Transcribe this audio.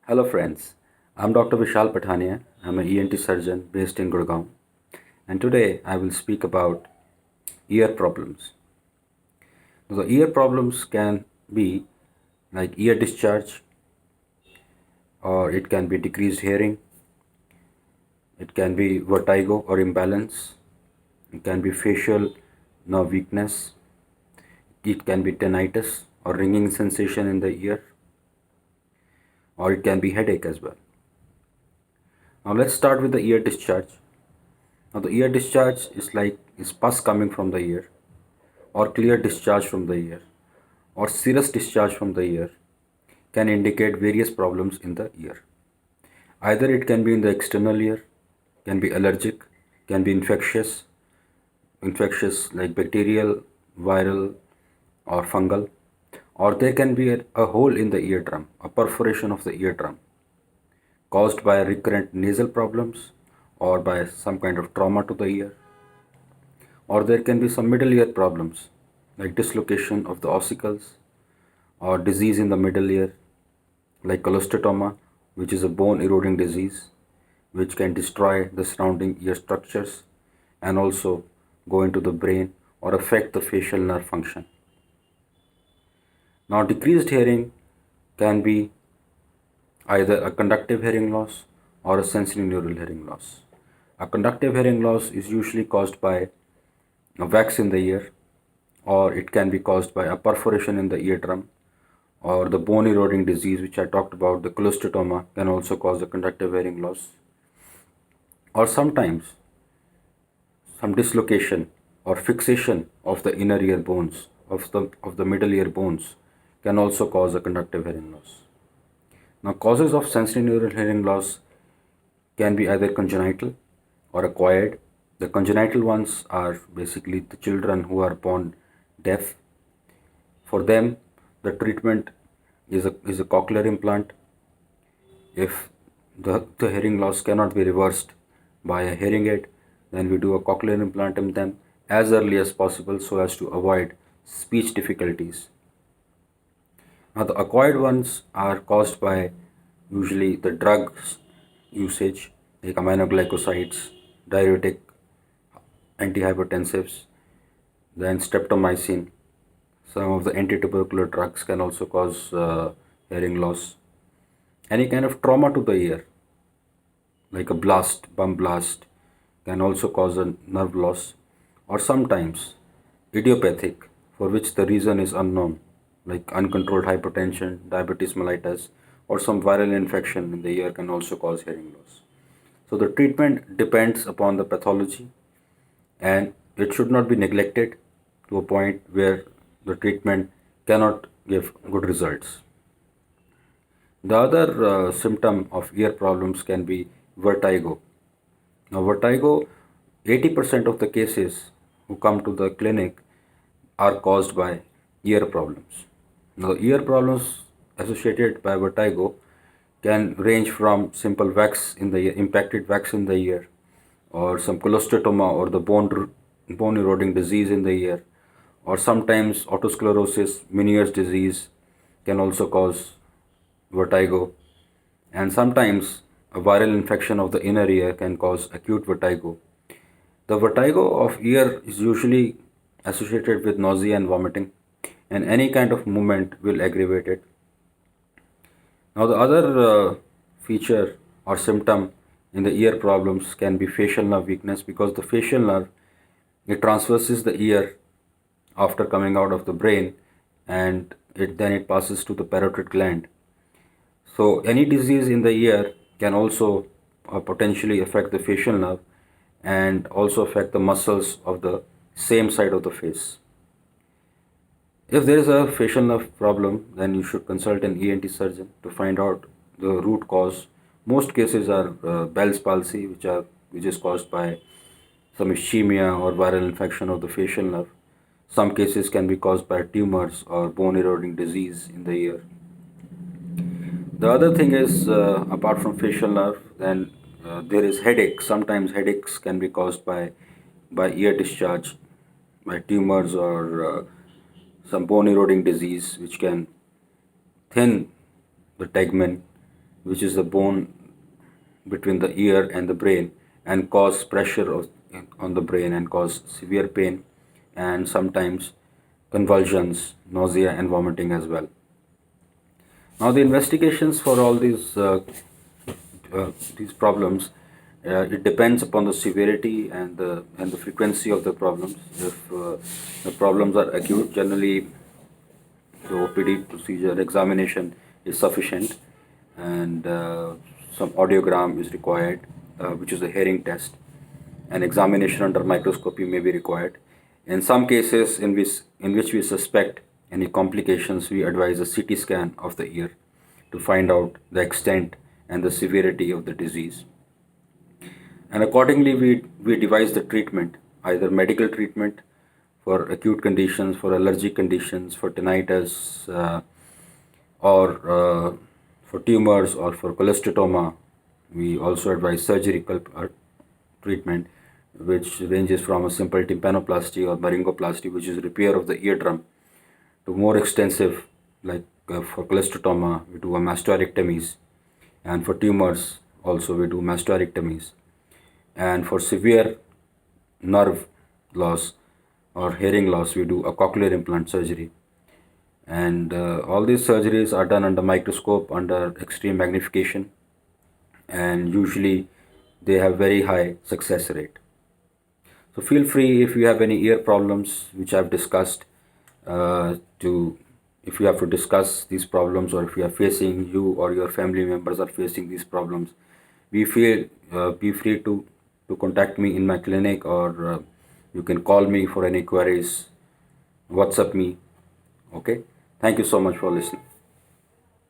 Hello friends, I'm Dr. Vishal Pathania. I'm an ENT surgeon based in Gurgaon, and today I will speak about ear problems. The ear problems can be like ear discharge, or it can be decreased hearing, it can be vertigo or imbalance, it can be facial nerve weakness, it can be tinnitus or ringing sensation in the ear, or it can be headache as well. Now let's start with the ear discharge. Now the ear discharge is pus coming from the ear, or clear discharge from the ear, or serous discharge from the ear can indicate various problems in the ear. Either it can be in the external ear, can be allergic, can be infectious like bacterial, viral, or fungal, or there can be a hole in the eardrum, a perforation of the eardrum caused by recurrent nasal problems or by some kind of trauma to the ear, or there can be some middle ear problems like dislocation of the ossicles or disease in the middle ear like cholesteatoma, which is a bone eroding disease which can destroy the surrounding ear structures and also go into the brain or affect the facial nerve function. Now, decreased hearing can be either a conductive hearing loss or a sensorineural hearing loss. A conductive hearing loss is usually caused by a wax in the ear, or it can be caused by a perforation in the eardrum, or the bone eroding disease, which I talked about, the cholesteatoma, can also cause a conductive hearing loss, or sometimes some dislocation or fixation of the inner ear bones, of the middle ear bones, can also cause a conductive hearing loss. Now, causes of sensorineural hearing loss can be either congenital or acquired. The congenital ones are basically the children who are born deaf. For them, the treatment is a cochlear implant. If the hearing loss cannot be reversed by a hearing aid, then we do a cochlear implant in them as early as possible so as to avoid speech difficulties. Now, the acquired ones are caused by usually the drugs usage like aminoglycosides, diuretic, antihypertensives, then streptomycin. Some of the anti-tubercular drugs can also cause hearing loss. Any kind of trauma to the ear, like a blast, bump blast, can also cause a nerve loss, or sometimes idiopathic, for which the reason is unknown, like uncontrolled hypertension, diabetes mellitus, or some viral infection in the ear can also cause hearing loss. So the treatment depends upon the pathology and it should not be neglected to a point where the treatment cannot give good results. The other symptom of ear problems can be vertigo. Now, vertigo, 80% of the cases who come to the clinic are caused by ear problems. Now, ear problems associated by vertigo can range from simple wax in the ear, impacted wax in the ear, or some cholesteatoma or the bone eroding disease in the ear, or sometimes otosclerosis, Meniere's disease can also cause vertigo, and sometimes a viral infection of the inner ear can cause acute vertigo. The vertigo of ear is usually associated with nausea and vomiting, and any kind of movement will aggravate it. Now, the other feature or symptom in the ear problems can be facial nerve weakness, because the facial nerve, it transverses the ear after coming out of the brain, and then it passes to the parotid gland. So any disease in the ear can also potentially affect the facial nerve and also affect the muscles of the same side of the face. If there is a facial nerve problem, then you should consult an ENT surgeon to find out the root cause. Most cases are Bell's palsy, which is caused by some ischemia or viral infection of the facial nerve. Some cases can be caused by tumors or bone eroding disease in the ear. The other thing is, apart from facial nerve, then there is headache. Sometimes headaches can be caused by ear discharge, by tumors or some bone eroding disease, which can thin the tegmen, which is the bone between the ear and the brain, and cause pressure on the brain and cause severe pain and sometimes convulsions, nausea, and vomiting as well. Now, the investigations for all these problems, it depends upon the severity and the frequency of the problems. If the problems are acute, generally the OPD procedure examination is sufficient, and some audiogram is required, which is a hearing test. An examination under microscopy may be required. In some cases in which we suspect any complications, we advise a CT scan of the ear to find out the extent and the severity of the disease. And accordingly, we devise the treatment, either medical treatment for acute conditions, for allergic conditions, for tinnitus, or for tumors, or for cholesteatoma. We also advise surgical treatment, which ranges from a simple tympanoplasty or laryngoplasty, which is repair of the eardrum, to more extensive, like for cholesteatoma, we do a mastoidectomies, and for tumors, also we do mastoidectomies, and for severe nerve loss or hearing loss, we do a cochlear implant surgery. And all these surgeries are done under microscope, under extreme magnification, and usually they have very high success rate. So feel free, if you have any ear problems which I've discussed, to if you have to discuss these problems, or if you are facing, you or your family members are facing these problems, be free to contact me in my clinic, or you can call me for any queries, WhatsApp me. Okay. Thank you so much for listening.